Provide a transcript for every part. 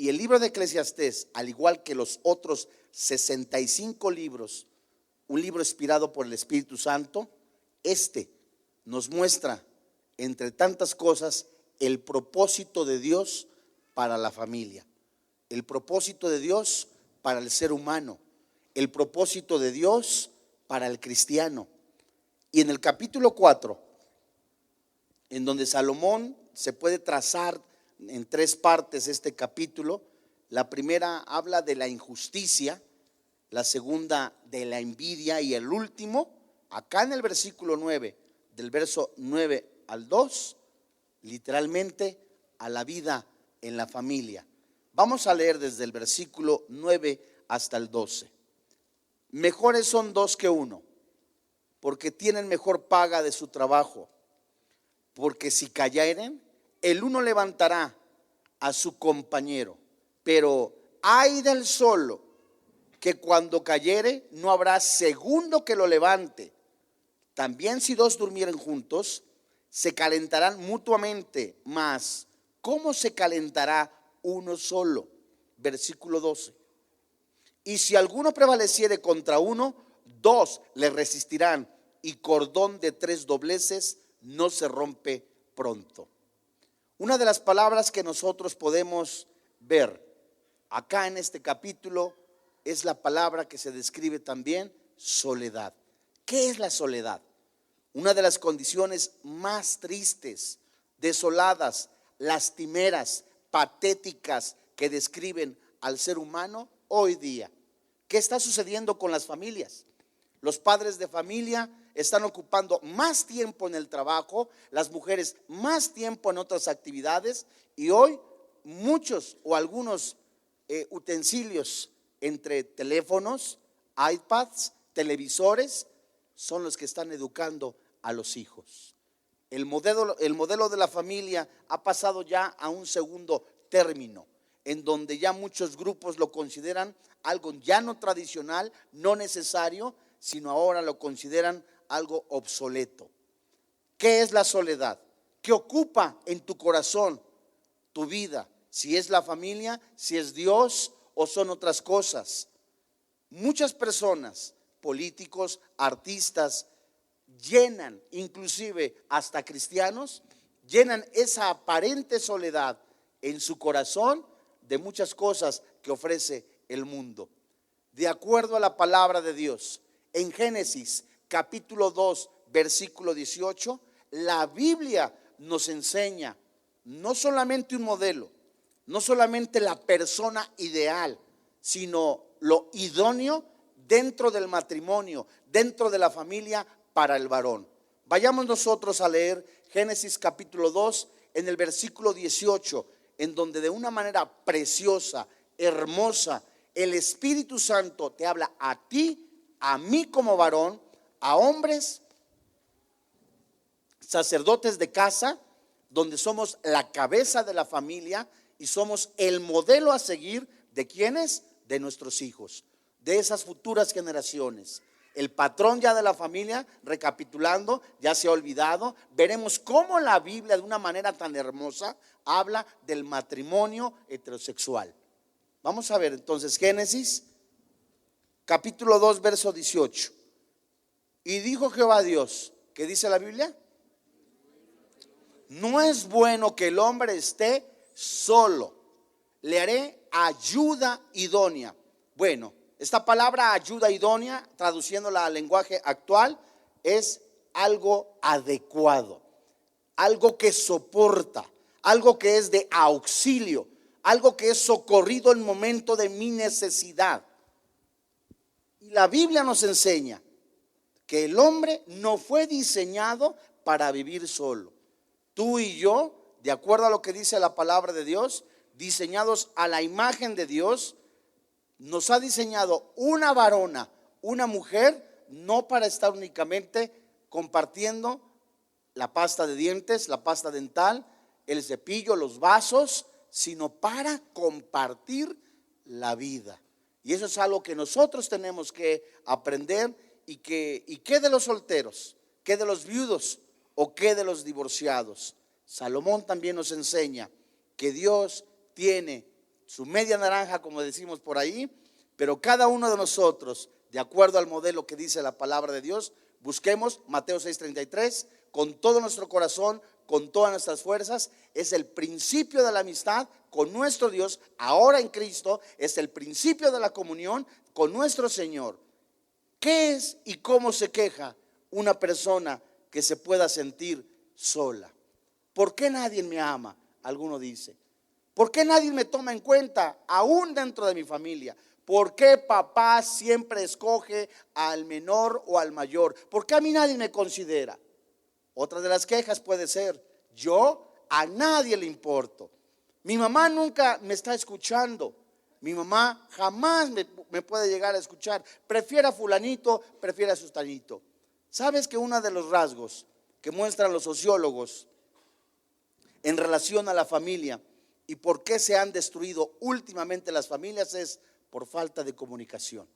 Y el libro de Eclesiastés, al igual que los otros 65 libros, un libro inspirado por el Espíritu Santo, nos muestra, entre tantas cosas, el propósito de Dios para la familia, el propósito de Dios para el ser humano, el propósito de Dios para el cristiano. Y en el capítulo 4, en donde Salomón se puede trazar en 3 partes este capítulo, la primera habla de la injusticia, la segunda de la envidia y el último, acá en el versículo 9, del verso 9 al 2, literalmente a la vida en la familia. Vamos a leer desde el versículo 9 hasta el 12. Mejores son 2 que 1, porque tienen mejor paga de su trabajo. Porque si cayeren, el uno levantará a su compañero. Pero ay del solo, que cuando cayere no habrá segundo que lo levante. También si 2 durmieren juntos, se calentarán mutuamente, mas ¿cómo se calentará uno solo? Versículo 12. Y si alguno prevaleciere contra uno, 2 le resistirán, y cordón de 3 dobleces no se rompe pronto. Una de las palabras que nosotros podemos ver acá en este capítulo es la palabra que se describe también, soledad. ¿Qué es la soledad? Una de las condiciones más tristes, desoladas, lastimeras, patéticas que describen al ser humano hoy día. ¿Qué está sucediendo con las familias? Los padres de familia están ocupando más tiempo en el trabajo, las mujeres más tiempo en otras actividades, y hoy muchos o algunos utensilios entre teléfonos, iPads, televisores, son los que están educando a los hijos. El modelo de la familia ha pasado ya a un segundo término, en donde ya muchos grupos lo consideran algo ya no tradicional, no necesario, sino ahora lo consideran algo obsoleto. ¿Qué es la soledad? ¿Qué ocupa en tu corazón tu vida? Si es la familia, si es Dios o son otras cosas. Muchas personas, políticos, artistas, llenan, inclusive hasta cristianos, llenan esa aparente soledad en su corazón de muchas cosas que ofrece el mundo. De acuerdo a la palabra de Dios, en Génesis capítulo 2, versículo 18, la Biblia nos enseña no solamente un modelo, no solamente la persona ideal, sino lo idóneo dentro del matrimonio, dentro de la familia para el varón. Vayamos nosotros a leer Génesis capítulo 2 en el versículo 18, en donde de una manera preciosa, hermosa, el Espíritu Santo te habla a ti, a mí como varón, a hombres, sacerdotes de casa, donde somos la cabeza de la familia y somos el modelo a seguir de quienes, de nuestros hijos, de esas futuras generaciones. El patrón ya de la familia, recapitulando, ya se ha olvidado. Veremos cómo la Biblia de una manera tan hermosa habla del matrimonio heterosexual. Vamos a ver entonces Génesis capítulo 2 verso 18. Y dijo Jehová a Dios, ¿qué dice la Biblia? No es bueno que el hombre esté solo, le haré ayuda idónea. Bueno, esta palabra ayuda idónea, traduciéndola al lenguaje actual, es algo adecuado, algo que soporta, algo que es de auxilio, algo que es socorrido en momento de mi necesidad. Y la Biblia nos enseña que el hombre no fue diseñado para vivir solo. Tú y yo, de acuerdo a lo que dice la palabra de Dios, diseñados a la imagen de Dios, nos ha diseñado una varona, una mujer, no para estar únicamente compartiendo la pasta de dientes, la pasta dental, el cepillo, los vasos, sino para compartir la vida. Y eso es algo que nosotros tenemos que aprender. ¿Y qué de los solteros? ¿Qué de los viudos? ¿O qué de los divorciados? Salomón también nos enseña que Dios tiene su media naranja, como decimos por ahí, pero cada uno de nosotros, de acuerdo al modelo que dice la palabra de Dios, busquemos Mateo 6:33 con todo nuestro corazón, con todas nuestras fuerzas. Es el principio de la amistad con nuestro Dios, ahora en Cristo. Es el principio de la comunión con nuestro Señor. ¿Qué es y cómo se queja una persona que se pueda sentir sola? ¿Por qué nadie me ama? Alguno dice. ¿Por qué nadie me toma en cuenta, aún dentro de mi familia? ¿Por qué papá siempre escoge al menor o al mayor? ¿Por qué a mí nadie me considera? Otra de las quejas puede ser: yo a nadie le importo. Mi mamá nunca me está escuchando. Mi mamá jamás me puede llegar a escuchar. Prefiere a fulanito, prefiere a sustanito. ¿Sabes que uno de los rasgos que muestran los sociólogos en relación a la familia y por qué se han destruido últimamente las familias es por falta de comunicación?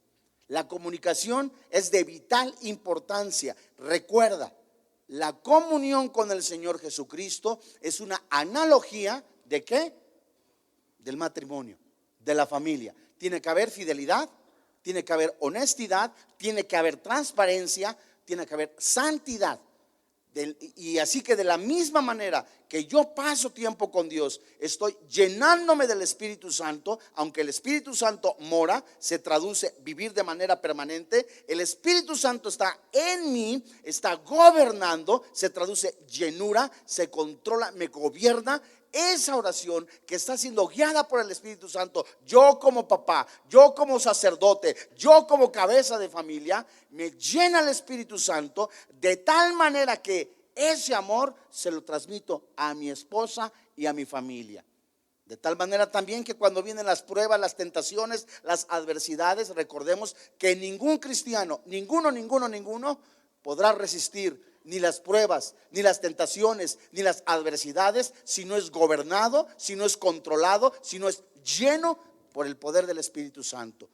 La comunicación es de vital importancia. Recuerda, la comunión con el Señor Jesucristo es una analogía ¿de qué? Del matrimonio, de la familia. Tiene que haber fidelidad, tiene que haber honestidad, tiene que haber transparencia, tiene que haber santidad. Y así que de la misma manera que yo paso tiempo con Dios, estoy llenándome del Espíritu Santo. Aunque el Espíritu Santo mora, se traduce vivir de manera permanente. El Espíritu Santo está en mí, está gobernando, se traduce llenura, se controla, me gobierna. Esa oración que está siendo guiada por el Espíritu Santo, yo como papá, yo como sacerdote, yo como cabeza de familia, me llena el Espíritu Santo de tal manera que ese amor se lo transmito a mi esposa y a mi familia. De tal manera también que cuando vienen las pruebas, las tentaciones, las adversidades, recordemos que ningún cristiano, ninguno podrá resistir ni las pruebas, ni las tentaciones, ni las adversidades, si no es gobernado, si no es controlado, si no es lleno por el poder del Espíritu Santo.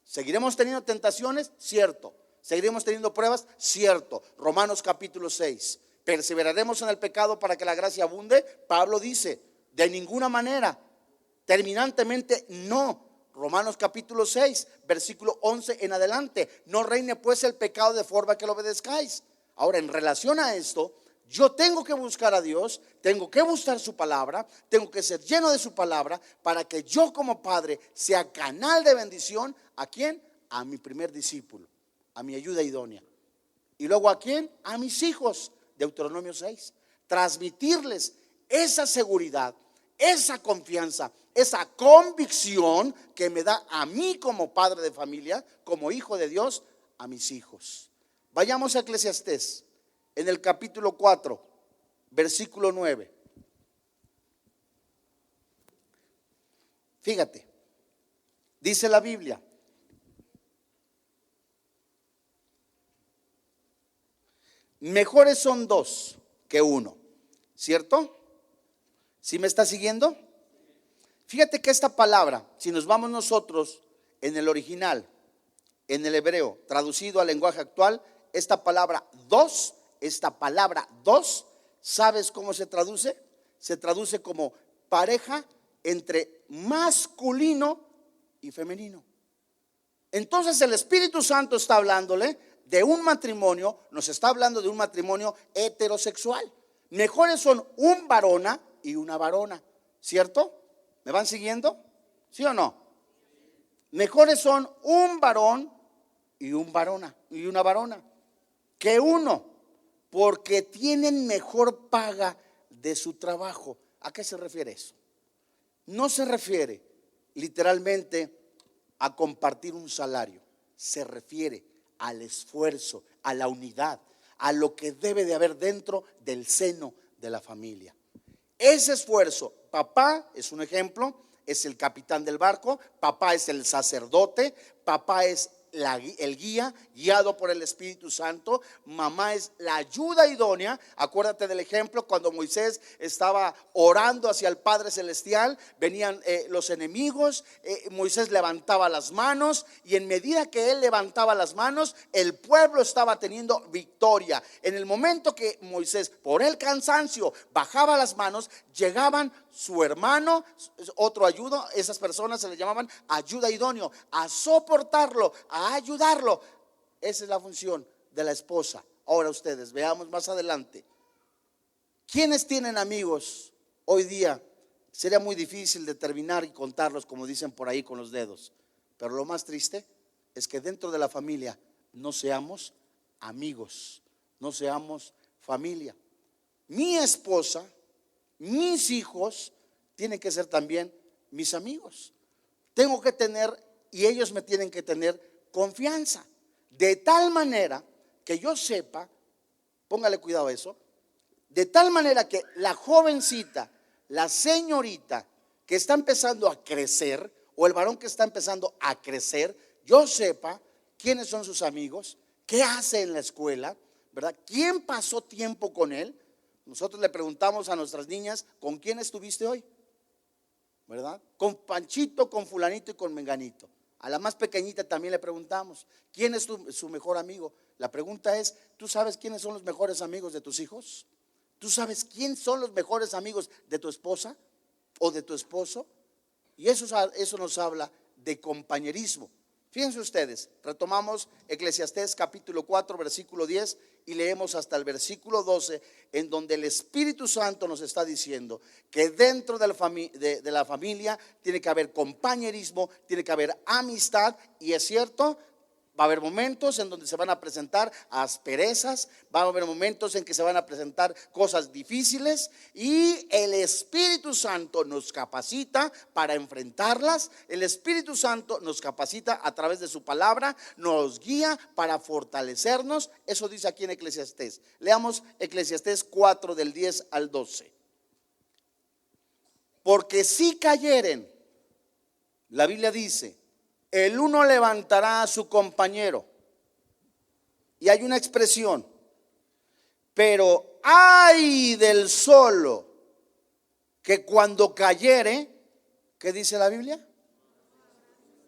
¿Seguiremos teniendo tentaciones? Cierto. ¿Seguiremos teniendo pruebas? Cierto. Romanos capítulo 6. ¿Perseveraremos en el pecado para que la gracia abunde? Pablo dice, de ninguna manera, terminantemente no. Romanos capítulo 6, versículo 11 en adelante. No reine pues el pecado de forma que lo obedezcáis. Ahora, en relación a esto, yo tengo que buscar a Dios, tengo que buscar su palabra, tengo que ser lleno de su palabra para que yo como padre sea canal de bendición. ¿A quién? A mi primer discípulo, a mi ayuda idónea. Y luego ¿a quién? A mis hijos, Deuteronomio 6. Transmitirles esa seguridad, esa confianza, esa convicción que me da a mí como padre de familia, como hijo de Dios, a mis hijos. Vayamos a Eclesiastés, en el capítulo 4, versículo 9. Fíjate, dice la Biblia: mejores son dos que uno, ¿cierto? ¿Sí me está siguiendo? Fíjate que esta palabra, si nos vamos nosotros en el original, en el hebreo, traducido al lenguaje actual, esta palabra dos, ¿sabes cómo se traduce? Se traduce como pareja entre masculino y femenino. Entonces el Espíritu Santo está hablándole de un matrimonio, nos está hablando de un matrimonio heterosexual. Mejores son un varona y una varona, ¿cierto? ¿Me van siguiendo? ¿Sí o no? Mejores son un varón y una varona que uno, porque tienen mejor paga de su trabajo. ¿A qué se refiere eso? No se refiere literalmente a compartir un salario, se refiere al esfuerzo, a la unidad, a lo que debe de haber dentro del seno de la familia. Ese esfuerzo, papá es un ejemplo, es el capitán del barco, papá es el sacerdote, papá es el guía, guiado por el Espíritu Santo. Mamá es la ayuda idónea. Acuérdate del ejemplo cuando Moisés estaba orando hacia el Padre Celestial, venían los enemigos, Moisés levantaba las manos, y en medida que él levantaba las manos, el pueblo estaba teniendo victoria. En el momento que Moisés, por el cansancio, bajaba las manos, llegaban su hermano, otro ayuda, esas personas se le llamaban ayuda idóneo, a soportarlo, a ayudarlo. Esa es la función de la esposa. Ahora ustedes, veamos más adelante. ¿Quiénes tienen amigos hoy día? Sería muy difícil determinar y contarlos, como dicen por ahí, con los dedos. Pero lo más triste es que dentro de la familia no seamos amigos, no seamos familia. Mi esposa, mis hijos tienen que ser también mis amigos. Tengo que tener, y ellos me tienen que tener confianza, de tal manera que yo sepa, póngale cuidado a eso, de tal manera que la jovencita, la señorita que está empezando a crecer, o el varón que está empezando a crecer, yo sepa quiénes son sus amigos, qué hace en la escuela, ¿verdad? ¿Quién pasó tiempo con él? Nosotros le preguntamos a nuestras niñas, ¿con quién estuviste hoy? ¿Verdad? Con Panchito, con fulanito y con menganito. A la más pequeñita también le preguntamos, ¿quién es su mejor amigo? La pregunta es, ¿tú sabes quiénes son los mejores amigos de tus hijos? ¿Tú sabes quién son los mejores amigos de tu esposa o de tu esposo? Y eso nos habla de compañerismo. Fíjense ustedes, retomamos Eclesiastés capítulo 4 versículo 10 y leemos hasta el versículo 12, en donde el Espíritu Santo nos está diciendo que dentro de la familia tiene que haber compañerismo, tiene que haber amistad. Y es cierto, va a haber momentos en donde se van a presentar asperezas, va a haber momentos en que se van a presentar cosas difíciles, y el Espíritu Santo nos capacita para enfrentarlas. El Espíritu Santo nos capacita a través de su palabra, nos guía para fortalecernos. Eso dice aquí en Eclesiastés. Leamos Eclesiastés 4 del 10 al 12. Porque si cayeren, la Biblia dice, el uno levantará a su compañero. Y hay una expresión, pero ay del solo que cuando cayere, ¿qué dice la Biblia?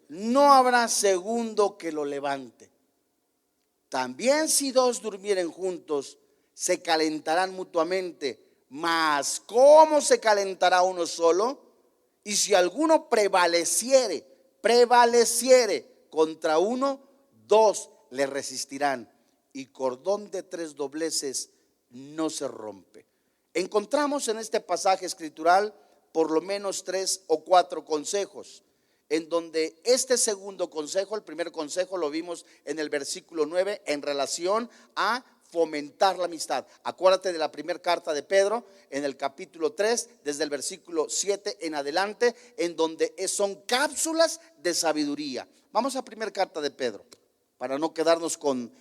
No habrá segundo que lo levante. También si dos durmieren juntos, se calentarán mutuamente, mas ¿cómo se calentará uno solo? Y si alguno prevaleciere contra uno, dos le resistirán, y cordón de tres dobleces no se rompe. Encontramos en este pasaje escritural por lo menos 3 o 4 consejos, en donde este segundo consejo, el primer consejo lo vimos en el versículo 9 en relación a fomentar la amistad. Acuérdate de la primera carta de Pedro en el capítulo 3, desde el versículo 7 en adelante, en donde son cápsulas de sabiduría. Vamos a primera carta de Pedro, para no quedarnos con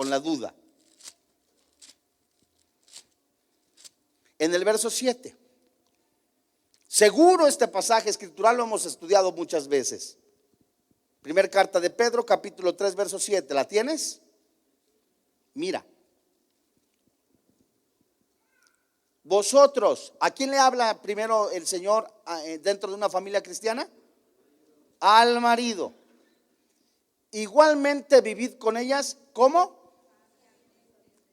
la duda. En el verso 7, seguro este pasaje escritural lo hemos estudiado muchas veces. Primera carta de Pedro, capítulo 3, verso 7, ¿la tienes? Mira, vosotros, ¿a quién le habla primero el Señor dentro de una familia cristiana? Al marido. Igualmente vivid con ellas, ¿cómo?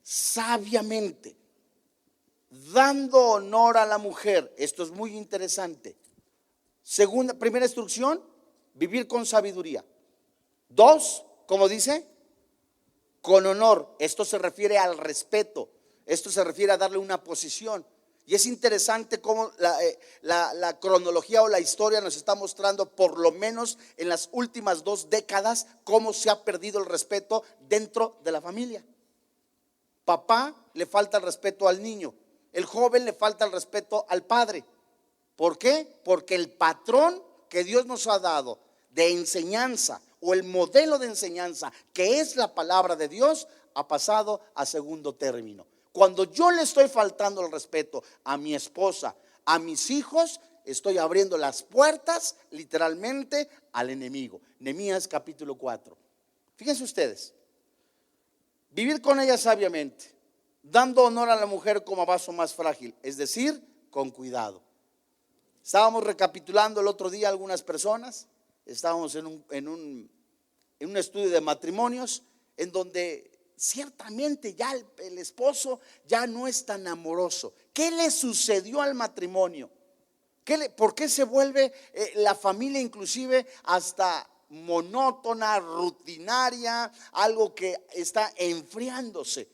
Sabiamente, dando honor a la mujer. Esto es muy interesante. Primera instrucción, vivir con sabiduría. 2, ¿cómo dice? Con honor. Esto se refiere al respeto, esto se refiere a darle una posición. Y es interesante cómo la cronología o la historia nos está mostrando, por lo menos en las últimas 2 décadas, cómo se ha perdido el respeto dentro de la familia. Papá le falta el respeto al niño, el joven le falta el respeto al padre. ¿Por qué? Porque el patrón que Dios nos ha dado de enseñanza, o el modelo de enseñanza que es la palabra de Dios, ha pasado a segundo término. Cuando yo le estoy faltando el respeto a mi esposa, a mis hijos, estoy abriendo las puertas literalmente al enemigo. Nehemías capítulo 4. Fíjense ustedes, vivir con ella sabiamente, dando honor a la mujer como a vaso más frágil, es decir, con cuidado. Estábamos recapitulando el otro día algunas personas, estábamos en un estudio de matrimonios en donde ciertamente ya el esposo ya no es tan amoroso. ¿Qué le sucedió al matrimonio? ¿Por qué se vuelve la familia inclusive hasta monótona, rutinaria, algo que está enfriándose?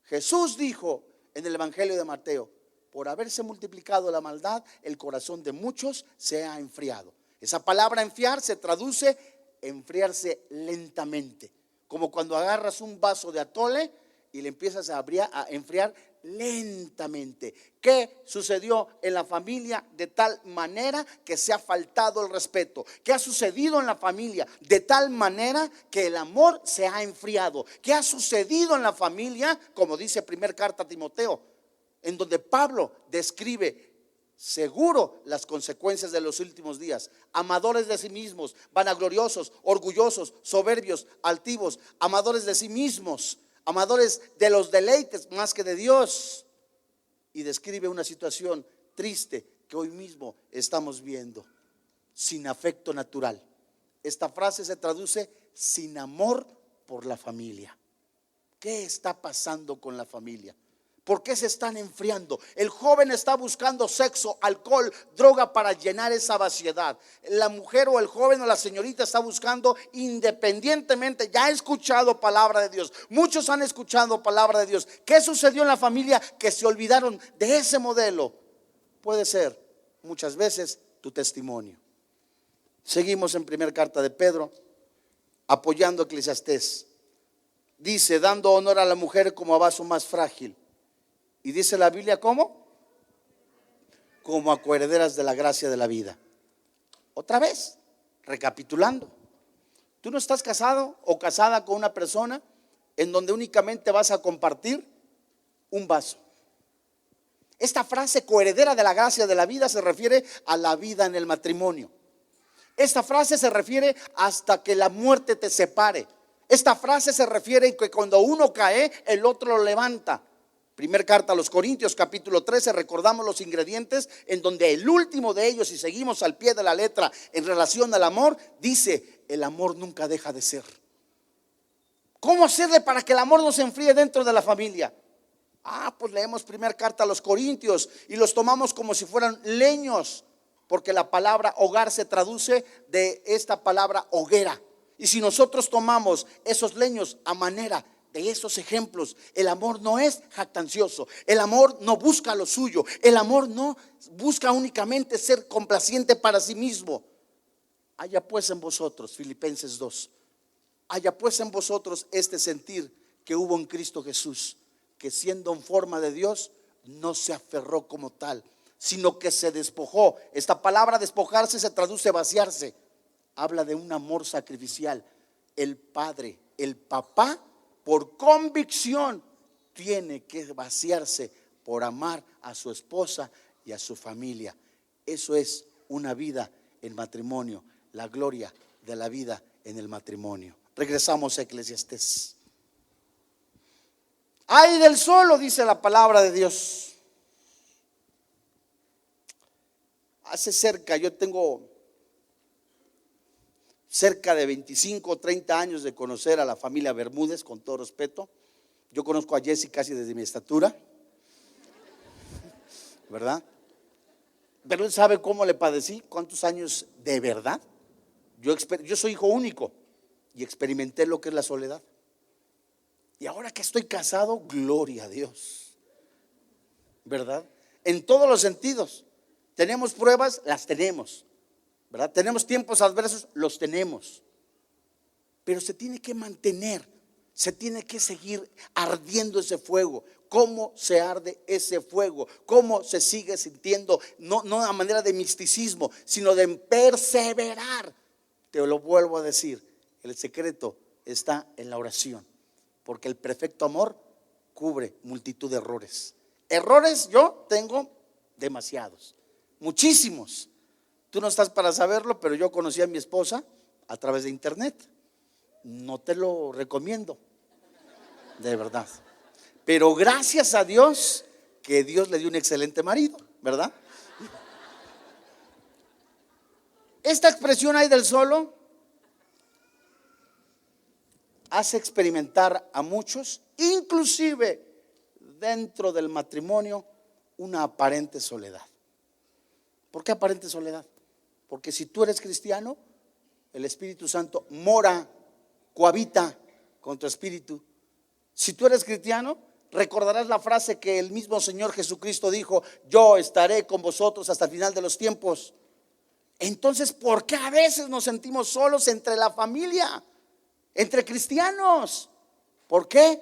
Jesús dijo en el Evangelio de Mateo: por haberse multiplicado la maldad, el corazón de muchos se ha enfriado. Esa palabra enfriar se traduce enfriarse lentamente, como cuando agarras un vaso de atole y le empiezas a enfriar lentamente. ¿Qué sucedió en la familia de tal manera que se ha faltado el respeto? ¿Qué ha sucedido en la familia de tal manera que el amor se ha enfriado? ¿Qué ha sucedido en la familia, como dice primera carta a Timoteo, en donde Pablo describe seguro las consecuencias de los últimos días? Amadores de sí mismos, vanagloriosos, orgullosos, soberbios, altivos, amadores de sí mismos, amadores de los deleites más que de Dios. Y describe una situación triste que hoy mismo estamos viendo: sin afecto natural. Esta frase se traduce: sin amor por la familia. ¿Qué está pasando con la familia? ¿Por qué se están enfriando? El joven está buscando sexo, alcohol, droga para llenar esa vaciedad. La mujer o el joven o la señorita está buscando independientemente. Ya ha escuchado palabra de Dios. Muchos han escuchado palabra de Dios. ¿Qué sucedió en la familia? Que se olvidaron de ese modelo. Puede ser muchas veces tu testimonio. Seguimos en primera carta de Pedro, apoyando a Eclesiastés. Dice: dando honor a la mujer como a vaso más frágil. Y dice la Biblia, ¿cómo? Como a coherederas de la gracia de la vida. Otra vez, recapitulando, tú no estás casado o casada con una persona en donde únicamente vas a compartir un vaso. Esta frase, coheredera de la gracia de la vida, se refiere a la vida en el matrimonio. Esta frase se refiere hasta que la muerte te separe. Esta frase se refiere a que cuando uno cae, el otro lo levanta. Primera carta a los Corintios, capítulo 13, recordamos los ingredientes en donde el último de ellos, si seguimos al pie de la letra en relación al amor, dice: el amor nunca deja de ser. ¿Cómo hacerle para que el amor no se enfríe dentro de la familia? Pues leemos primera carta a los Corintios y los tomamos como si fueran leños, porque la palabra hogar se traduce de esta palabra hoguera. Y si nosotros tomamos esos leños a manera de esos ejemplos, el amor no es jactancioso, el amor no busca lo suyo, el amor no busca únicamente ser complaciente para sí mismo. Haya pues en vosotros, Filipenses 2, haya pues en vosotros este sentir que hubo en Cristo Jesús, que siendo en forma de Dios no se aferró como tal, sino que se despojó. Esta palabra despojarse se traduce vaciarse. Habla de un amor sacrificial. El padre, el papá, por convicción tiene que vaciarse por amar a su esposa y a su familia. Eso es una vida en matrimonio, la gloria de la vida en el matrimonio. Regresamos a Eclesiastés. Ay del solo, dice la palabra de Dios. Yo tengo cerca de 25 o 30 años de conocer a la familia Bermúdez, con todo respeto. Yo conozco a Jesse casi desde mi estatura, ¿verdad? Pero él sabe cómo le padecí, cuántos años de verdad. Yo soy hijo único y experimenté lo que es la soledad. Y ahora que estoy casado, gloria a Dios, ¿verdad? En todos los sentidos. Tenemos pruebas, las tenemos, ¿verdad? Tenemos tiempos adversos, los tenemos. Pero se tiene que mantener, se tiene que seguir ardiendo ese fuego. ¿Cómo se arde ese fuego? ¿Cómo se sigue sintiendo? No a manera de misticismo, sino de perseverar. Te lo vuelvo a decir, el secreto está en la oración, porque el perfecto amor cubre multitud de errores. Errores yo tengo demasiados, muchísimos. Tú no estás para saberlo, pero yo conocí a mi esposa a través de internet. no te lo recomiendo, de verdad. Pero gracias a Dios que Dios le dio un excelente marido, ¿verdad? Esta expresión "hay del solo" hace experimentar a muchos, inclusive dentro del matrimonio, una aparente soledad. ¿Por qué aparente soledad? Porque si tú eres cristiano, el Espíritu Santo mora, cohabita con tu espíritu. Si tú eres cristiano, recordarás la frase que el mismo Señor Jesucristo dijo: yo estaré con vosotros hasta el final de los tiempos. Entonces, ¿por qué a veces nos sentimos solos entre la familia, entre cristianos? ¿Por qué?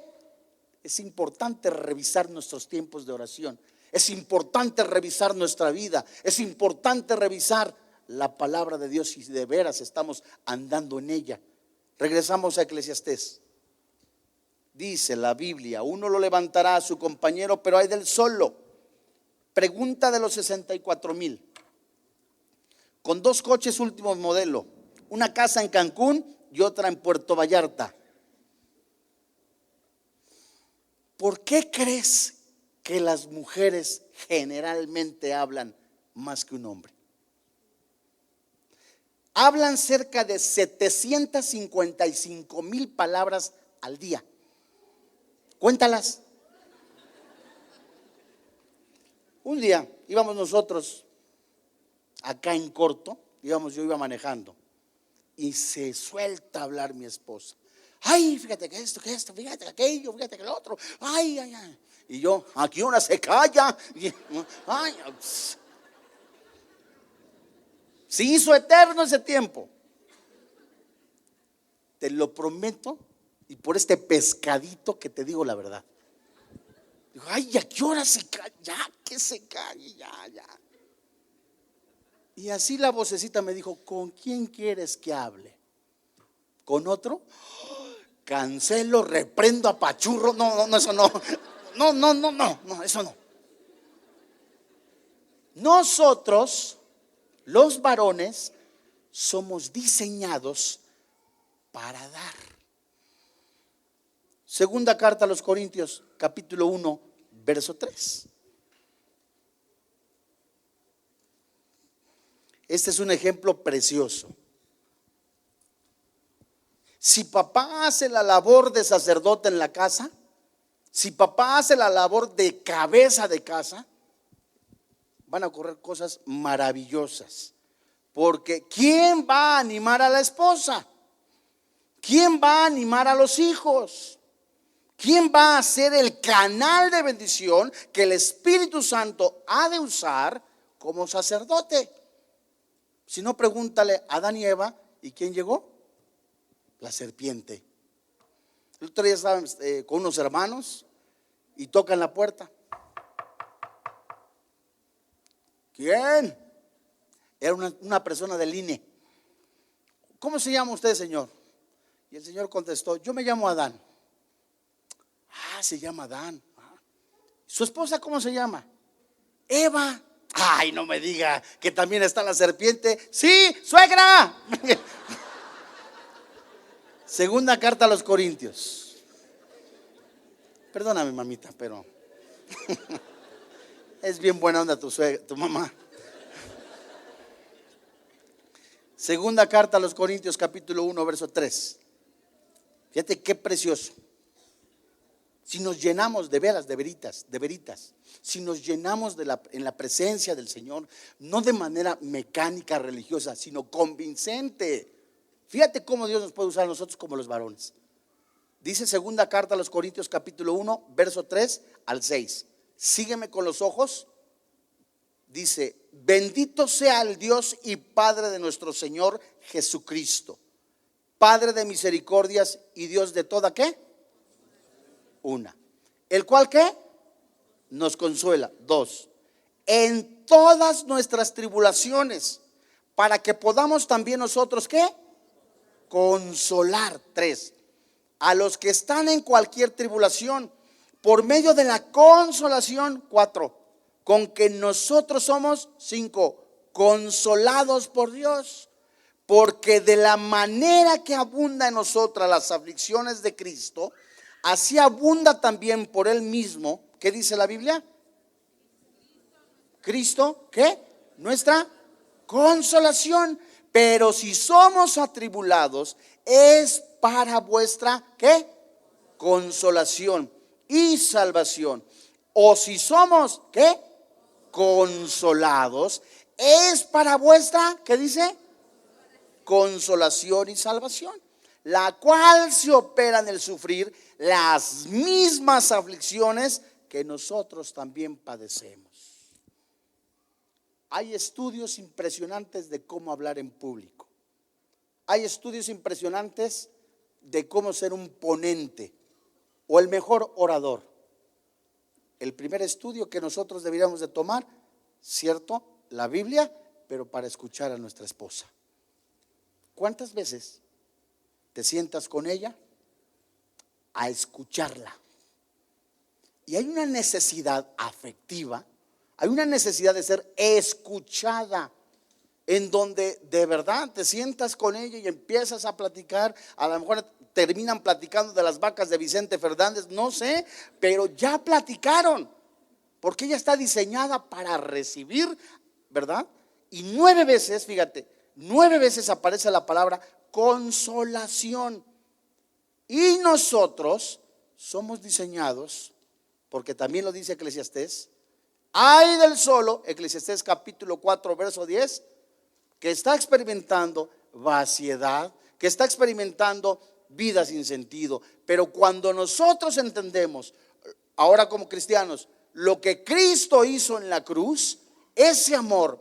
Es importante revisar nuestros tiempos de oración. Es importante revisar nuestra vida. Es importante revisar la palabra de Dios, si de veras estamos andando en ella. Regresamos a Eclesiastés. Dice la Biblia: uno lo levantará a su compañero, pero hay del solo. Pregunta de los 64,000. Con 2 coches último modelo, una casa en Cancún y otra en Puerto Vallarta. ¿Por qué crees que las mujeres generalmente hablan más que un hombre? Hablan cerca de 755,000 palabras al día. Cuéntalas. Un día íbamos nosotros acá en corto, yo iba manejando, y se suelta a hablar mi esposa. Ay, fíjate que esto, fíjate que aquello, fíjate que lo otro. Ay, ay, ay. Y yo, aquí una se calla. Ay, se hizo eterno ese tiempo. Te lo prometo, y por este pescadito que te digo la verdad. Digo, ay, ¿a qué hora se calla? Ya, que se calle, ya. Y así la vocecita me dijo: ¿con quién quieres que hable? ¿Con otro? Cancelo, reprendo, apachurro. No, eso no. No, eso no. Nosotros, los varones, somos diseñados para dar. Segunda carta a los Corintios, capítulo 1, verso 3. Este es un ejemplo precioso. Si papá hace la labor de sacerdote en la casa, si papá hace la labor de cabeza de casa, van a ocurrir cosas maravillosas. Porque ¿quién va a animar a la esposa? ¿Quién va a animar a los hijos? ¿Quién va a ser el canal de bendición que el Espíritu Santo ha de usar como sacerdote? Si no, pregúntale a Adán y Eva, ¿y quién llegó? La serpiente. El otro día estaban con unos hermanos y tocan la puerta. ¿Quién? Era una persona del INE. ¿Cómo se llama usted, señor? Y el señor contestó: yo me llamo Adán. Ah, se llama Adán. ¿Su esposa cómo se llama? Eva. Ay, no me diga que también está la serpiente. Sí, suegra. Segunda carta a los Corintios. Perdóname, mamita, pero es bien buena onda tu mamá. Segunda carta a los Corintios, capítulo 1, verso 3. Fíjate qué precioso. Si nos llenamos de veras, de veritas, si nos llenamos en la presencia del Señor, no de manera mecánica, religiosa, sino convincente. Fíjate cómo Dios nos puede usar a nosotros como los varones. Dice segunda carta a los Corintios, capítulo 1, verso 3 al 6. Sígueme con los ojos. Dice: bendito sea el Dios y Padre de nuestro Señor Jesucristo, Padre de misericordias y Dios de toda ¿qué? Una. El cual ¿qué? Nos consuela. 2. En todas nuestras tribulaciones, para que podamos también nosotros ¿qué? Consolar. 3. A los que están en cualquier tribulación, por medio de la consolación. 4. Con que nosotros somos 5. Consolados por Dios. Porque de la manera que abunda en nosotras las aflicciones de Cristo, así abunda también por Él mismo. ¿Qué dice la Biblia? Cristo, ¿qué? Nuestra consolación. Pero si somos atribulados, es para vuestra, ¿qué? Consolación y salvación. O si somos, ¿qué? Consolados, es para vuestra, ¿qué dice? Consolación y salvación, la cual se opera en el sufrir las mismas aflicciones que nosotros también padecemos. Hay estudios impresionantes de cómo hablar en público. Hay estudios impresionantes de cómo ser un ponente o el mejor orador. El primer estudio que nosotros deberíamos de tomar, ¿cierto? La Biblia, pero para escuchar a nuestra esposa. ¿Cuántas veces te sientas con ella a escucharla? Y hay una necesidad afectiva, hay una necesidad de ser escuchada, en donde de verdad te sientas con ella y empiezas a platicar. A lo mejor terminan platicando de las vacas de Vicente Fernández, no sé, pero ya platicaron, porque ella está diseñada para recibir, ¿verdad? Y 9 veces, fíjate, 9 veces aparece la palabra consolación. Y nosotros somos diseñados, porque también lo dice Eclesiastés, ay del solo, Eclesiastés capítulo 4 verso 10, que está experimentando vaciedad, que está experimentando vida sin sentido. Pero cuando nosotros entendemos, ahora como cristianos, lo que Cristo hizo en la cruz, ese amor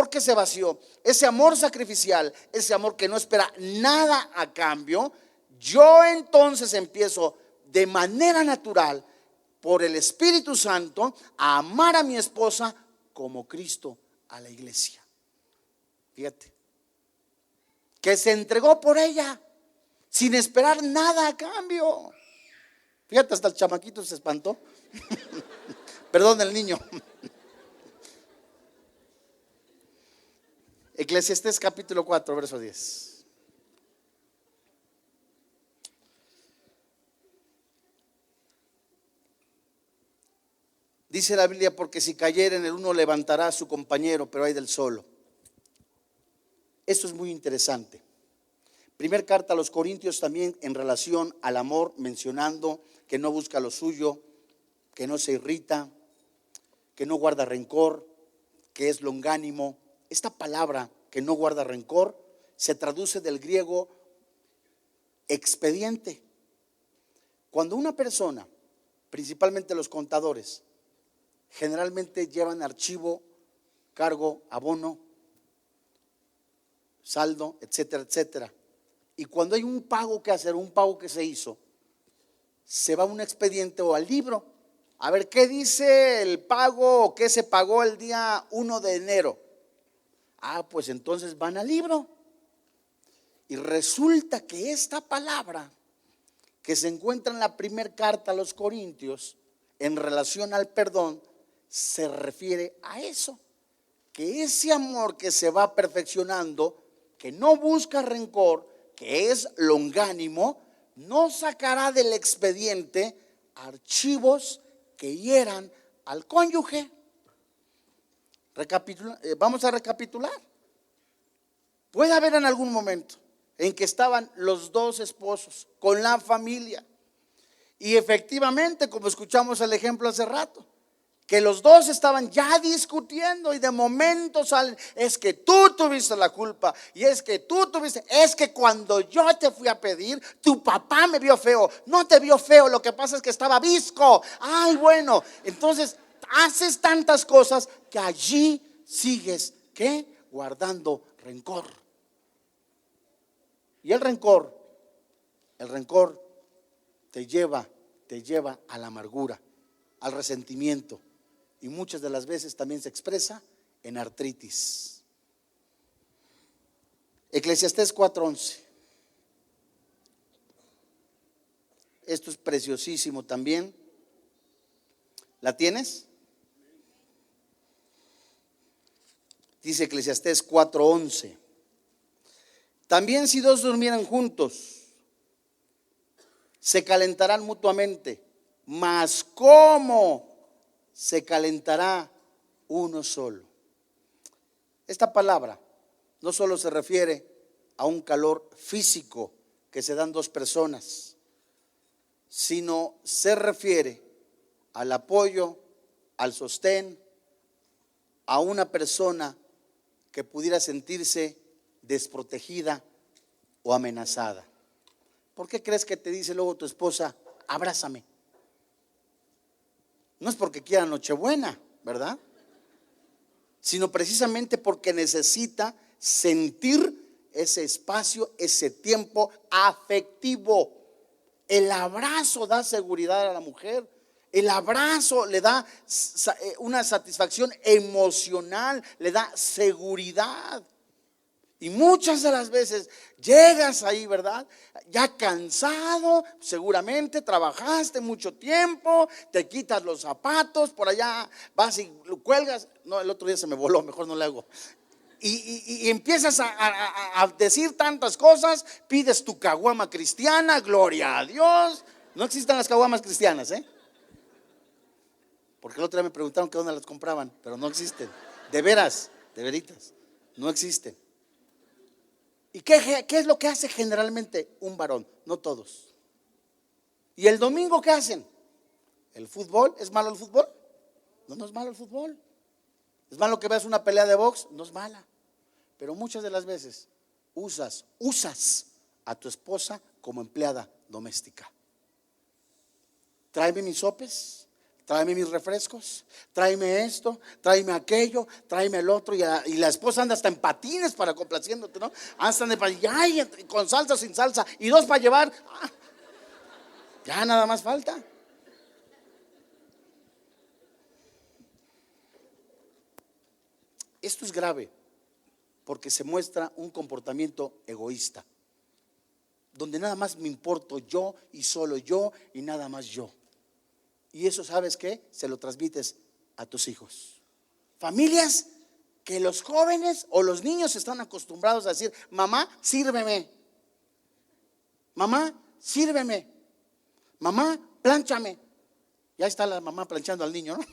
que se vació, ese amor sacrificial, ese amor que no espera nada a cambio, yo entonces empiezo de manera natural, por el Espíritu Santo, a amar a mi esposa como Cristo a la iglesia. Fíjate, que se entregó por ella sin esperar nada a cambio. Fíjate, hasta el chamaquito se espantó. Perdón, el niño. Eclesiastés capítulo 4 verso 10. Dice la Biblia, porque si cayera en el uno levantará a su compañero, pero hay del solo. Esto es muy interesante. Primer carta a los Corintios también en relación al amor, mencionando que no busca lo suyo, que no se irrita, que no guarda rencor, que es longánimo. Esta palabra que no guarda rencor se traduce del griego expediente. Cuando una persona, principalmente los contadores, generalmente llevan archivo, cargo, abono, saldo, etcétera, etcétera. Y cuando hay un pago que hacer, un pago que se hizo, se va a un expediente o al libro. A ver, ¿qué dice el pago o qué se pagó el día 1 de enero? Ah, pues entonces van al libro. Y resulta que esta palabra que se encuentra en la primera carta a los Corintios en relación al perdón se refiere a eso, que ese amor que se va perfeccionando, que no busca rencor, que es longánimo, no sacará del expediente archivos que hieran al cónyuge. Vamos a recapitular. Puede haber en algún momento en que estaban los dos esposos con la familia y efectivamente, como escuchamos el ejemplo hace rato, que los dos estaban ya discutiendo y de momento salen, es que tú tuviste la culpa y es que tú tuviste, es que cuando yo te fui a pedir, tu papá me vio feo. No te vio feo, lo que pasa es que estaba visco. Ay, bueno, entonces haces tantas cosas que allí sigues, ¿qué? Guardando rencor. Y el rencor te lleva a la amargura, al resentimiento. Y muchas de las veces también se expresa en artritis. Eclesiastés 4:11. Esto es preciosísimo también. ¿La tienes? Dice Eclesiastés 4:11. También si dos durmieran juntos, se calentarán mutuamente, mas ¿cómo se calentará uno solo? Esta palabra no solo se refiere a un calor físico que se dan dos personas, sino se refiere al apoyo, al sostén, a una persona que pudiera sentirse desprotegida o amenazada. ¿Por qué crees que te dice luego tu esposa, abrázame? No es porque quiera Nochebuena, ¿verdad? Sino precisamente porque necesita sentir ese espacio, ese tiempo afectivo. El abrazo da seguridad a la mujer. El abrazo le da una satisfacción emocional, le da seguridad. Y muchas de las veces llegas ahí, ¿verdad? Ya cansado, seguramente trabajaste mucho tiempo, te quitas los zapatos, por allá vas y lo cuelgas. No, el otro día se me voló, mejor no le hago. Y empiezas a decir tantas cosas, pides tu caguama cristiana, gloria a Dios. No existen las caguamas cristianas, porque el otro día me preguntaron que dónde las compraban, pero no existen. De veras, de veritas, no existen. ¿Y qué es lo que hace generalmente un varón? No todos. ¿Y el domingo qué hacen? ¿El fútbol? ¿Es malo el fútbol? No, no es malo el fútbol. ¿Es malo que veas una pelea de box? No es mala. Pero muchas de las veces usas a tu esposa como empleada doméstica. Tráeme mis sopes, tráeme mis refrescos, tráeme esto, tráeme aquello, tráeme el otro. Y la esposa anda hasta en patines para complaciéndote, ¿no? Hasta con salsa, sin salsa, y dos para llevar. Ya nada más falta. Esto es grave porque se muestra un comportamiento egoísta, donde nada más me importo yo y solo yo y nada más yo. Y eso, ¿sabes qué? Se lo transmites a tus hijos. Familias que los jóvenes o los niños están acostumbrados a decir, mamá, sírveme. Mamá, sírveme. Mamá, plánchame. Ya está la mamá planchando al niño, ¿no?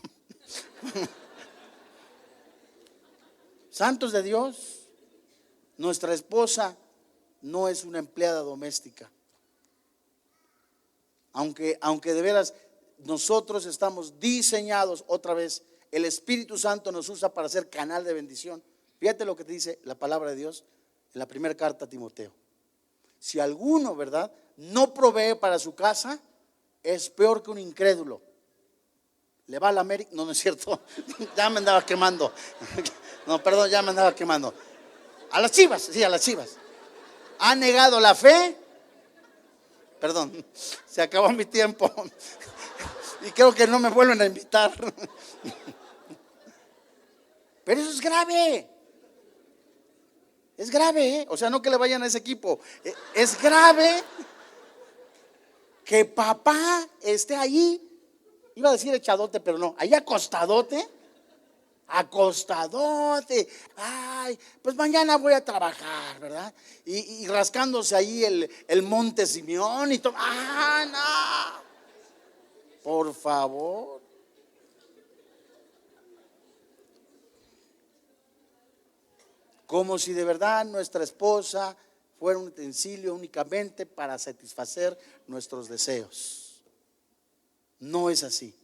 Santos de Dios, nuestra esposa no es una empleada doméstica. Aunque de veras nosotros estamos diseñados, otra vez, el Espíritu Santo nos usa para ser canal de bendición. Fíjate lo que te dice la palabra de Dios en la primera carta a Timoteo. Si alguno, ¿verdad?, no provee para su casa, es peor que un incrédulo. ¿Le va a la América? No, no es cierto. Ya me andaba quemando. No, perdón, ya me andaba quemando. A las Chivas, sí, a las Chivas. ¿Ha negado la fe? Perdón, se acabó mi tiempo. Y creo que no me vuelven a invitar. Pero eso es grave. Es grave, O sea, no que le vayan a ese equipo. Es grave que papá esté ahí. Iba a decir echadote, pero no. Ahí acostadote. Ay, pues mañana voy a trabajar, ¿verdad? Y rascándose ahí el monte Simeón y todo. No. Por favor. Como si de verdad nuestra esposa fuera un utensilio únicamente para satisfacer nuestros deseos. No es así.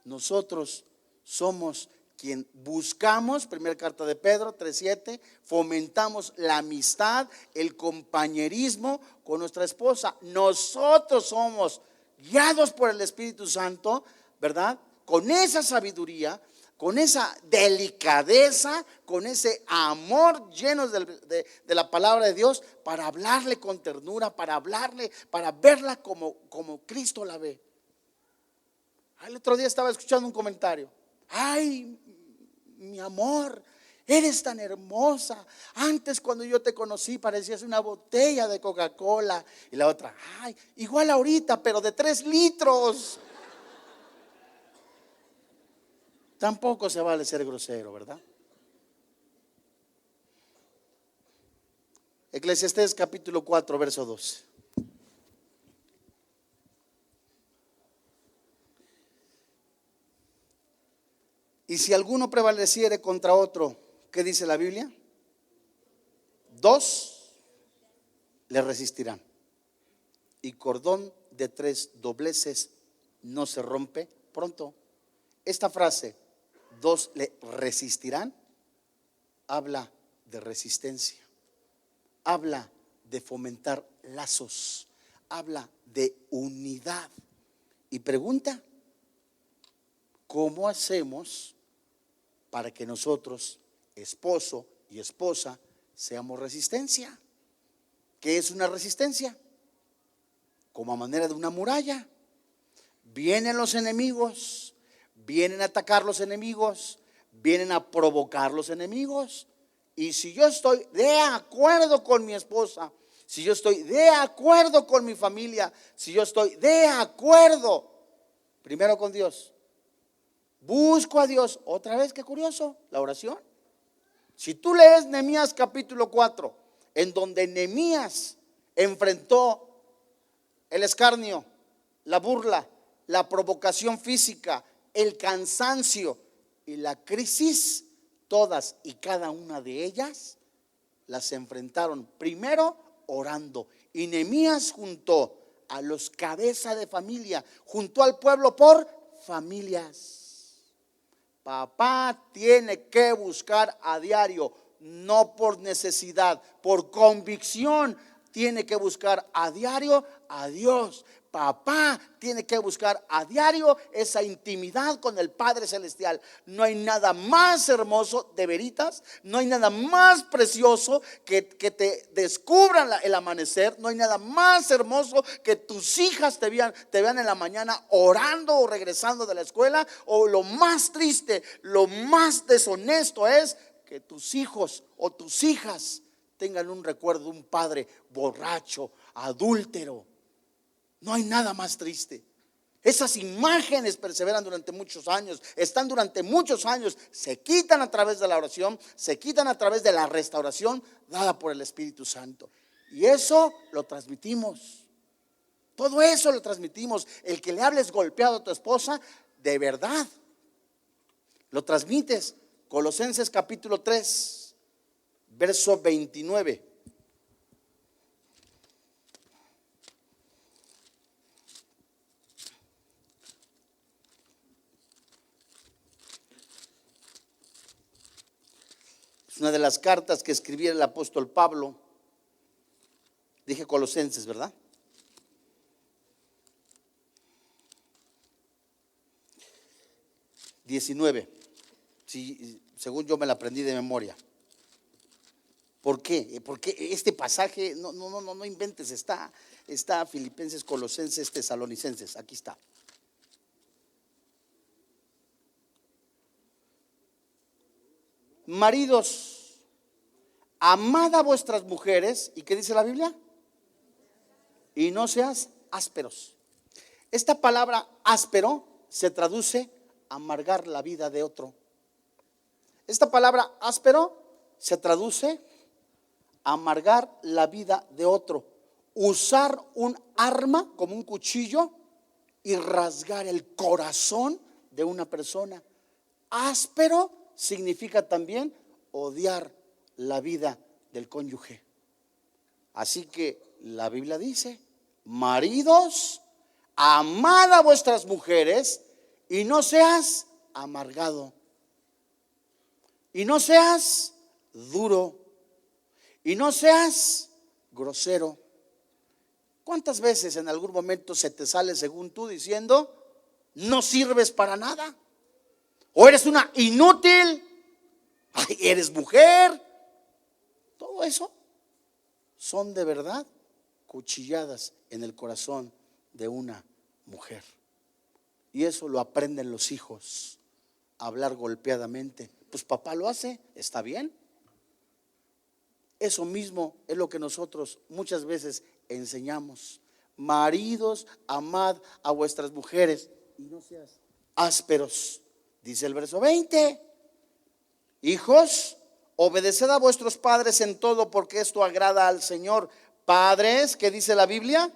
Nosotros somos quien buscamos, primera carta de Pedro 3:7, fomentamos la amistad, el compañerismo con nuestra esposa. Nosotros somos guiados por el Espíritu Santo, ¿verdad? Con esa sabiduría, con esa delicadeza, con ese amor lleno de la palabra de Dios, para hablarle con ternura, para hablarle, para verla como Cristo la ve. El otro día estaba escuchando un comentario. Ay, mi amor, eres tan hermosa. Antes, cuando yo te conocí, parecías una botella de Coca-Cola. Y la otra, ay, igual ahorita, pero de 3 litros. Tampoco se vale ser grosero, ¿verdad? Eclesiastés capítulo 4, verso 12. Y si alguno prevaleciere contra otro, ¿qué dice la Biblia? Dos le resistirán. Y cordón de tres dobleces no se rompe pronto. Esta frase, dos le resistirán, habla de resistencia, habla de fomentar lazos, habla de unidad. Y pregunta, ¿cómo hacemos para que nosotros, esposo y esposa, seamos resistencia? ¿Qué es una resistencia? Como a manera de una muralla. Vienen los enemigos, vienen a atacar los enemigos, vienen a provocar los enemigos. Y si yo estoy de acuerdo con mi esposa, si yo estoy de acuerdo con mi familia, si yo estoy de acuerdo, primero con Dios, busco a Dios. Otra vez, qué curioso, la oración. Si tú lees Nehemías capítulo 4, en donde Nehemías enfrentó el escarnio, la burla, la provocación física, el cansancio y la crisis, todas y cada una de ellas las enfrentaron primero orando. Y Nehemías juntó a los cabezas de familia, juntó al pueblo por familias. Papá tiene que buscar a diario, no por necesidad, por convicción. Tiene que buscar a diario a Dios. Papá tiene que buscar a diario esa intimidad con el Padre Celestial. No hay nada más hermoso, de veritas, no hay nada más precioso que te descubran el amanecer. No hay nada más hermoso que tus hijas te vean en la mañana orando o regresando de la escuela. O lo más triste, lo más deshonesto es que tus hijos o tus hijas tengan un recuerdo de un padre borracho, adúltero. No hay nada más triste. Esas imágenes perseveran durante muchos años, están durante muchos años, se quitan a través de la oración, se quitan a través de la restauración dada por el Espíritu Santo. Y eso lo transmitimos. Todo eso lo transmitimos. El que le hables golpeado a tu esposa, de verdad, lo transmites. Colosenses capítulo 3, verso 29. Es una de las cartas que escribía el apóstol Pablo. Dije Colosenses, ¿verdad? (19) Sí, según yo me la aprendí de memoria. ¿Por qué? Porque este pasaje, no inventes, está Filipenses, Colosenses, Tesalonicenses, aquí está. Maridos, amad a vuestras mujeres. ¿Y qué dice la Biblia? Y no seas ásperos. Esta palabra áspero se traduce amargar la vida de otro. Esta palabra áspero se traduce amargar la vida de otro. Usar un arma como un cuchillo y rasgar el corazón de una persona. Áspero significa también odiar la vida del cónyuge. Así que la Biblia dice: maridos, amad a vuestras mujeres y no seas amargado, y no seas duro, y no seas grosero. ¿Cuántas veces en algún momento se te sale según tú diciendo no sirves para nada? O eres una inútil, ay, eres mujer. Todo eso son de verdad cuchilladas en el corazón de una mujer. Y eso lo aprenden los hijos, a hablar golpeadamente. Pues papá lo hace, está bien. Eso mismo es lo que nosotros muchas veces enseñamos. Maridos, amad a vuestras mujeres y no seas ásperos. Dice el verso 20: hijos, obedeced a vuestros padres en todo, porque esto agrada al Señor. Padres, ¿qué dice la Biblia?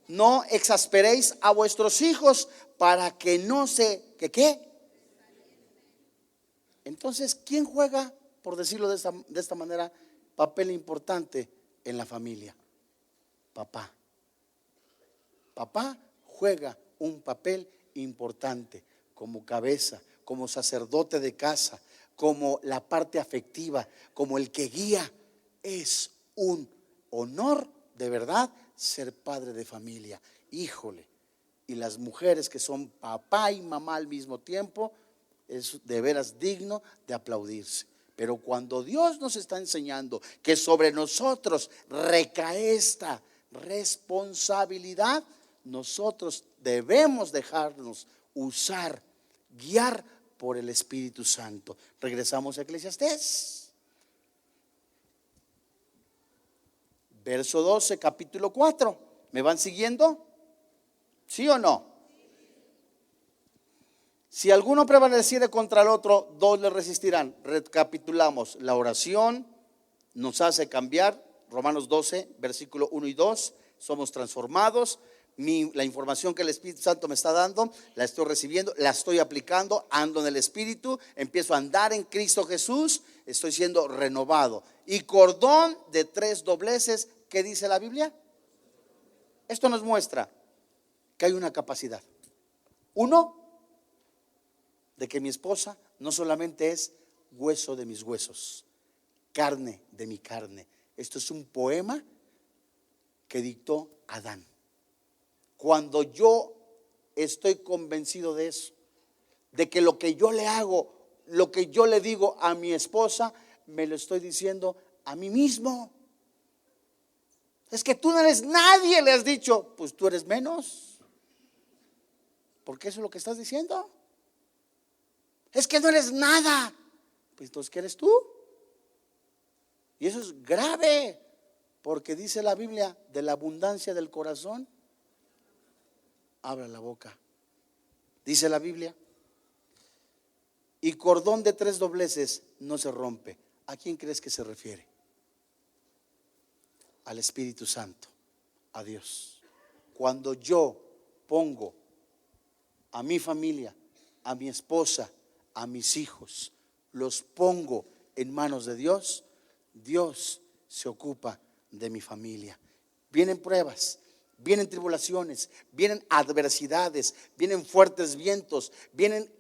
No exasperéis a vuestros hijos para que no se, ¿que qué? Entonces, ¿quién juega, por decirlo de esta manera, papel importante en la familia? Papá. Papá juega un papel importante como cabeza, como sacerdote de casa, como la parte afectiva, como el que guía. Es un honor de verdad ser padre de familia. Híjole, y las mujeres que son papá y mamá al mismo tiempo, es de veras digno de aplaudirse. Pero cuando Dios nos está enseñando que sobre nosotros recae esta responsabilidad, nosotros debemos dejarnos usar, guiar por el Espíritu Santo. Regresamos a Eclesiastés, verso 12, capítulo 4. ¿Me van siguiendo? ¿Sí o no? Si alguno prevaleciere contra el otro, dos le resistirán. Recapitulamos, la oración nos hace cambiar. Romanos 12, versículo 1 y 2, somos transformados. La información que el Espíritu Santo me está dando, la estoy recibiendo, la estoy aplicando, ando en el Espíritu, empiezo a andar en Cristo Jesús, estoy siendo renovado. Y cordón de 3 dobleces, ¿qué dice la Biblia? Esto nos muestra que hay una capacidad. Uno, de que mi esposa no solamente es hueso de mis huesos, carne de mi carne. Esto es un poema que dictó Adán. Cuando yo estoy convencido de eso, de que lo que yo le hago, lo que yo le digo a mi esposa, me lo estoy diciendo a mí mismo. Es que tú no eres nadie, le has dicho. Pues tú eres menos, porque eso es lo que estás diciendo. Es que no eres nada. Pues entonces, ¿qué eres tú? Y eso es grave, porque dice la Biblia, de la abundancia del corazón habla la boca. Dice la Biblia, y cordón de 3 dobleces no se rompe. ¿A quién crees que se refiere? Al Espíritu Santo, a Dios. Cuando yo pongo a mi familia, a mi esposa, a mis hijos, los pongo en manos de Dios, Dios se ocupa de mi familia. Vienen pruebas, vienen tribulaciones, vienen adversidades, vienen fuertes vientos, vienen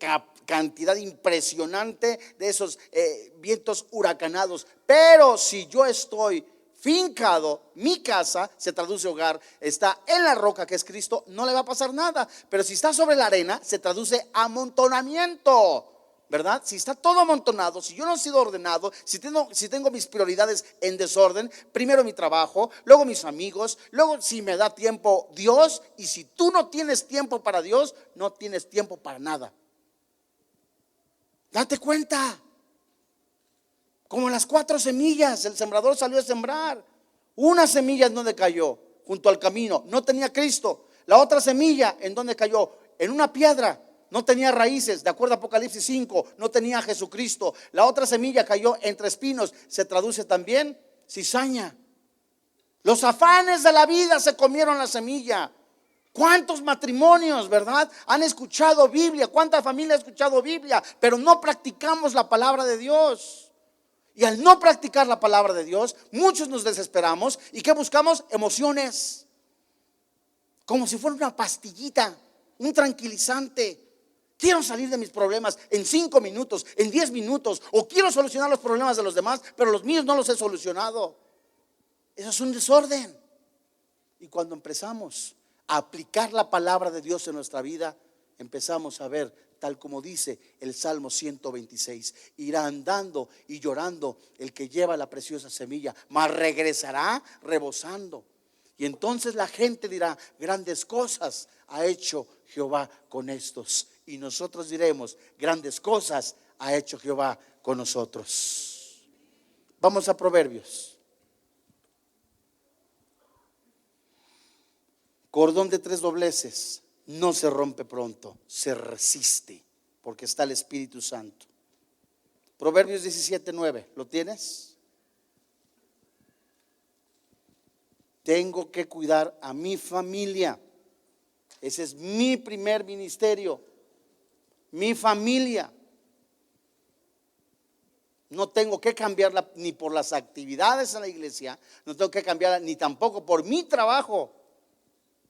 cantidad impresionante de esos vientos huracanados. Pero si yo estoy fincado, mi casa, se traduce hogar, está en la roca que es Cristo, no le va a pasar nada. Pero si está sobre la arena, se traduce amontonamiento, ¿verdad? Si está todo amontonado, si yo no he sido ordenado, si tengo mis prioridades en desorden, primero mi trabajo, luego mis amigos, luego si me da tiempo Dios, y si tú no tienes tiempo para Dios, no tienes tiempo para nada. Date cuenta. Como las 4 semillas, el sembrador salió a sembrar. Una semilla en donde cayó, junto al camino, no tenía Cristo. La otra semilla en donde cayó, en una piedra, no tenía raíces, de acuerdo a Apocalipsis 5, no tenía a Jesucristo. La otra semilla cayó entre espinos, se traduce también cizaña. Los afanes de la vida se comieron la semilla. ¿Cuántos matrimonios, verdad, han escuchado Biblia? ¿Cuánta familia ha escuchado Biblia? Pero no practicamos la palabra de Dios. Y al no practicar la palabra de Dios, muchos nos desesperamos. ¿Y qué buscamos? Emociones. Como si fuera una pastillita, un tranquilizante. Quiero salir de mis problemas en 5 minutos, en 10 minutos. O quiero solucionar los problemas de los demás, pero los míos no los he solucionado. Eso es un desorden. Y cuando empezamos a aplicar la palabra de Dios en nuestra vida, empezamos a ver, tal como dice el Salmo 126, irá andando y llorando el que lleva la preciosa semilla, mas regresará rebosando. Y entonces la gente dirá, grandes cosas ha hecho Jehová con estos. Y nosotros diremos, grandes cosas ha hecho Jehová con nosotros. Vamos a Proverbios. Cordón de 3 dobleces no se rompe pronto, se resiste, porque está el Espíritu Santo. Proverbios 17:9, ¿lo tienes? Tengo que cuidar a mi familia. Ese es mi primer ministerio, mi familia. No tengo que cambiarla ni por las actividades en la iglesia, no tengo que cambiarla ni tampoco por mi trabajo.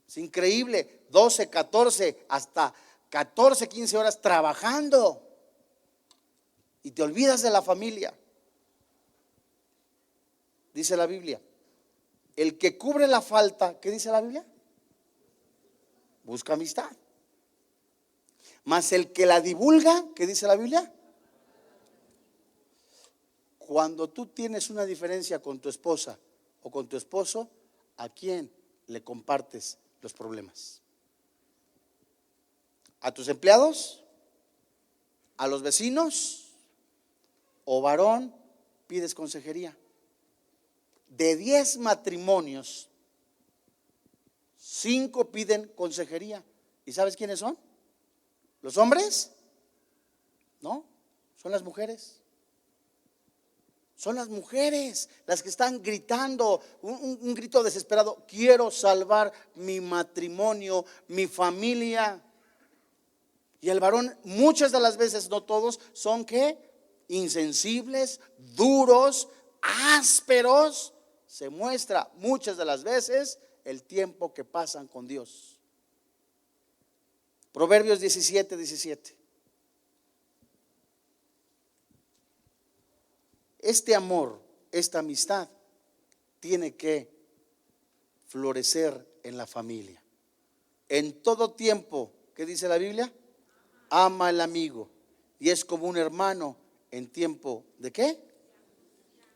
Es increíble, 12, 14, hasta 14, 15 horas trabajando y te olvidas de la familia. Dice la Biblia, el que cubre la falta, ¿qué dice la Biblia? Busca amistad. Mas el que la divulga, ¿qué dice la Biblia? Cuando tú tienes una diferencia con tu esposa o con tu esposo, ¿a quién le compartes los problemas? ¿A tus empleados? ¿A los vecinos? ¿O varón pides consejería? De 10 matrimonios, 5 piden consejería. ¿Y sabes quiénes son? ¿Los hombres? No, son las mujeres. Son las mujeres las que están gritando un grito desesperado: quiero salvar mi matrimonio, mi familia. Y el varón, muchas de las veces, no todos, son ¿qué? Insensibles, duros, ásperos. Se muestra muchas de las veces el tiempo que pasan con Dios. Proverbios 17:17. Este amor, esta amistad tiene que florecer en la familia. En todo tiempo, ¿qué dice la Biblia? Ama al amigo y es como un hermano en tiempo ¿de qué?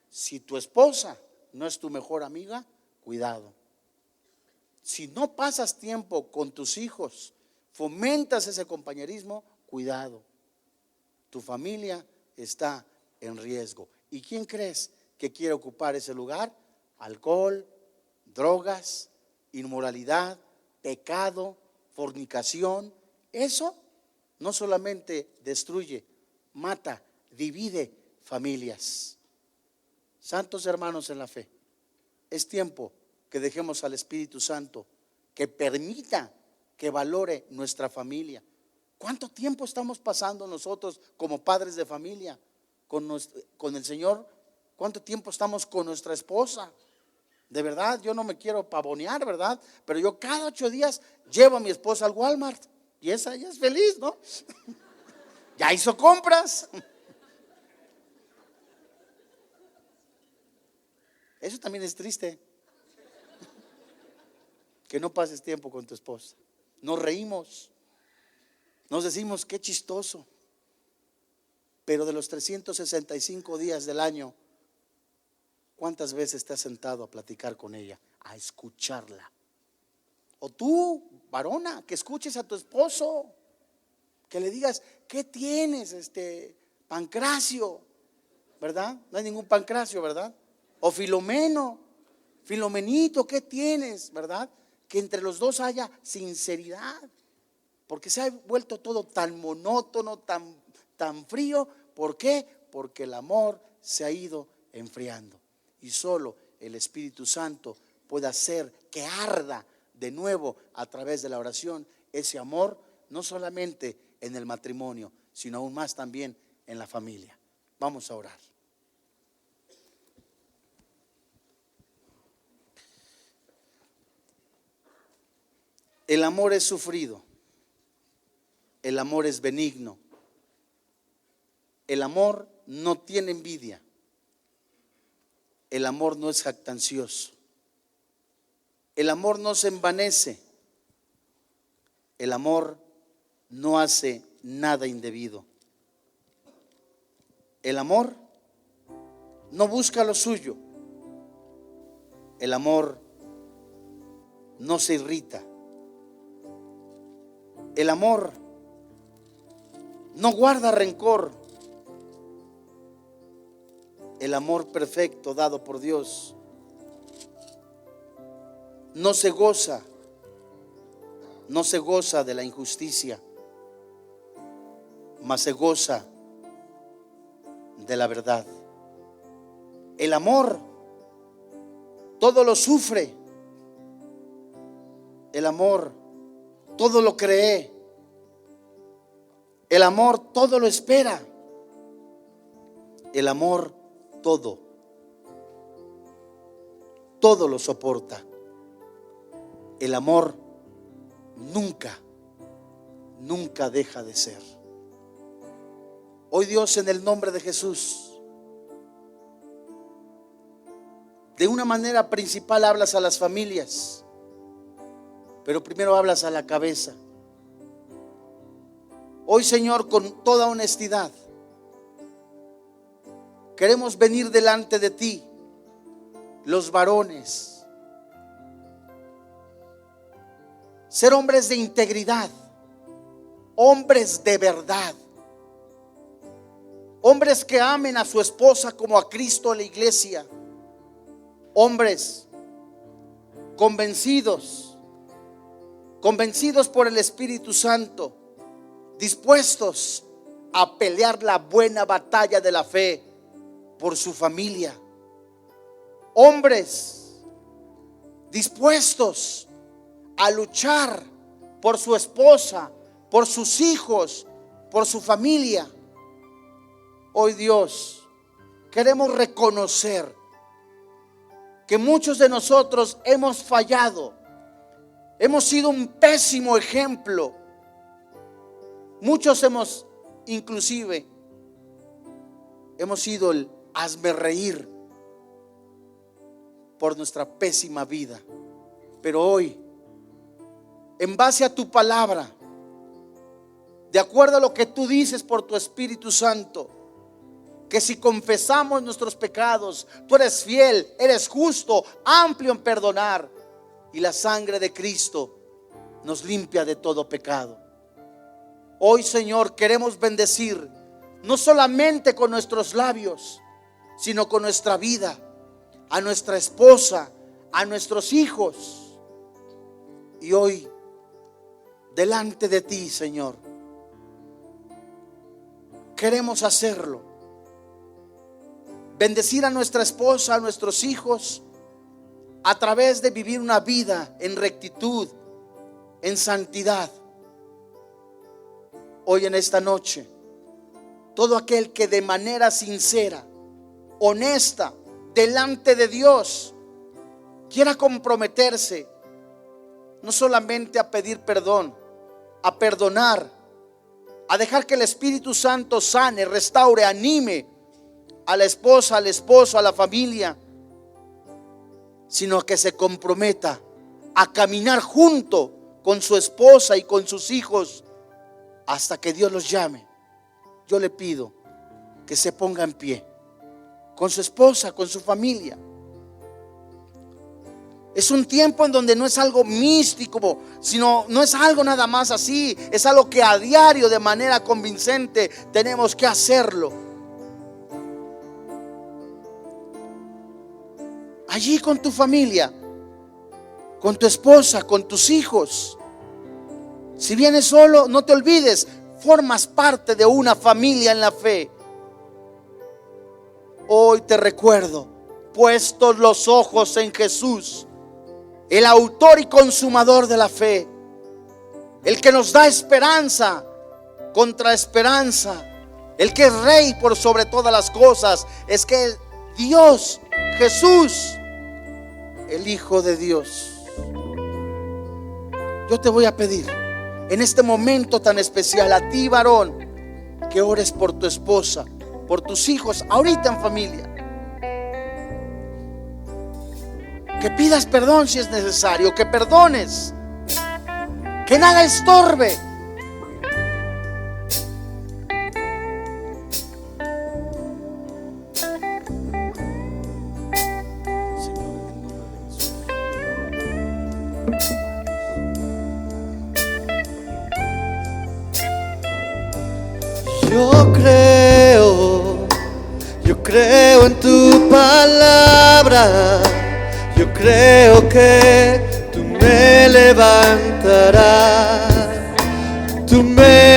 Si tu esposa no es tu mejor amiga, cuidado. Si no pasas tiempo con tus hijos, fomentas ese compañerismo, cuidado. Tu familia está en riesgo. ¿Y quién crees que quiere ocupar ese lugar? Alcohol, drogas, inmoralidad, pecado, fornicación. Eso no solamente destruye, mata, divide familias. Santos hermanos en la fe, es tiempo que dejemos al Espíritu Santo que permita que valore nuestra familia. ¿Cuánto tiempo estamos pasando nosotros como padres de familia con el Señor? ¿Cuánto tiempo estamos con nuestra esposa? De verdad, yo no me quiero pavonear, ¿verdad? Pero yo cada 8 días llevo a mi esposa al Walmart y esa ya es feliz, ¿no? Ya hizo compras. Eso también es triste, que no pases tiempo con tu esposa. Nos reímos, nos decimos qué chistoso, pero de los 365 días del año, ¿cuántas veces te has sentado a platicar con ella, a escucharla? O tú, varona, que escuches a tu esposo, que le digas, ¿qué tienes, Pancracio? ¿Verdad? No hay ningún Pancracio, ¿verdad? O Filomeno, Filomenito, ¿qué tienes? ¿Verdad? Que entre los dos haya sinceridad, porque se ha vuelto todo tan monótono, tan frío. ¿Por qué? Porque el amor se ha ido enfriando. Y solo el Espíritu Santo puede hacer que arda de nuevo a través de la oración ese amor, no solamente en el matrimonio, sino aún más también en la familia. Vamos a orar. El amor es sufrido, el amor es benigno, el amor no tiene envidia, el amor no es jactancioso, el amor no se envanece, el amor no hace nada indebido, el amor no busca lo suyo, el amor no se irrita, el amor no guarda rencor. El amor perfecto dado por Dios no se goza de la injusticia, mas se goza de la verdad. El amor todo lo sufre. El amor todo lo cree. El amor todo lo espera. El amor todo lo soporta. El amor nunca deja de ser. Hoy, Dios, en el nombre de Jesús, de una manera principal hablas a las familias, pero primero hablas a la cabeza. Hoy, Señor, con toda honestidad, queremos venir delante de ti, los varones, ser hombres de integridad, hombres de verdad, hombres que amen a su esposa como a Cristo a la iglesia, hombres convencidos por el Espíritu Santo, dispuestos a pelear la buena batalla de la fe por su familia, hombres dispuestos a luchar por su esposa, por sus hijos, por su familia. Hoy, Dios, queremos reconocer que muchos de nosotros hemos fallado, hemos sido un pésimo ejemplo. Muchos inclusive hemos sido el hazmerreír por nuestra pésima vida. Pero hoy, en base a tu palabra, de acuerdo a lo que tú dices por tu Espíritu Santo, que si confesamos nuestros pecados, tú eres fiel, eres justo, amplio en perdonar, y la sangre de Cristo nos limpia de todo pecado. Hoy, Señor, queremos bendecir no solamente con nuestros labios, sino con nuestra vida, a nuestra esposa, a nuestros hijos. Y hoy, delante de ti, Señor, queremos hacerlo. Bendecir a nuestra esposa, a nuestros hijos, a través de vivir una vida en rectitud, en santidad. Hoy, en esta noche, todo aquel que de manera sincera, honesta, delante de Dios, quiera comprometerse no solamente a pedir perdón, a perdonar, a dejar que el Espíritu Santo sane, restaure, anime a la esposa, al esposo, a la familia, sino que se comprometa a caminar junto con su esposa y con sus hijos hasta que Dios los llame. Yo le pido que se ponga en pie con su esposa, con su familia. Es un tiempo en donde no es algo místico, sino no es algo nada más así, es algo que a diario, de manera convincente, tenemos que hacerlo. Allí con tu familia, con tu esposa, con tus hijos. Si vienes solo, no te olvides, formas parte de una familia en la fe. Hoy te recuerdo, puestos los ojos en Jesús, el autor y consumador de la fe, el que nos da esperanza contra esperanza, el que es rey por sobre todas las cosas, es que Dios, Jesús, el Hijo de Dios. Yo te voy a pedir en este momento tan especial, a ti, varón, que ores por tu esposa, por tus hijos, ahorita en familia. Que pidas perdón si es necesario, que perdones, que nada estorbe. Yo creo en tu palabra, yo creo que tú me levantarás, tú me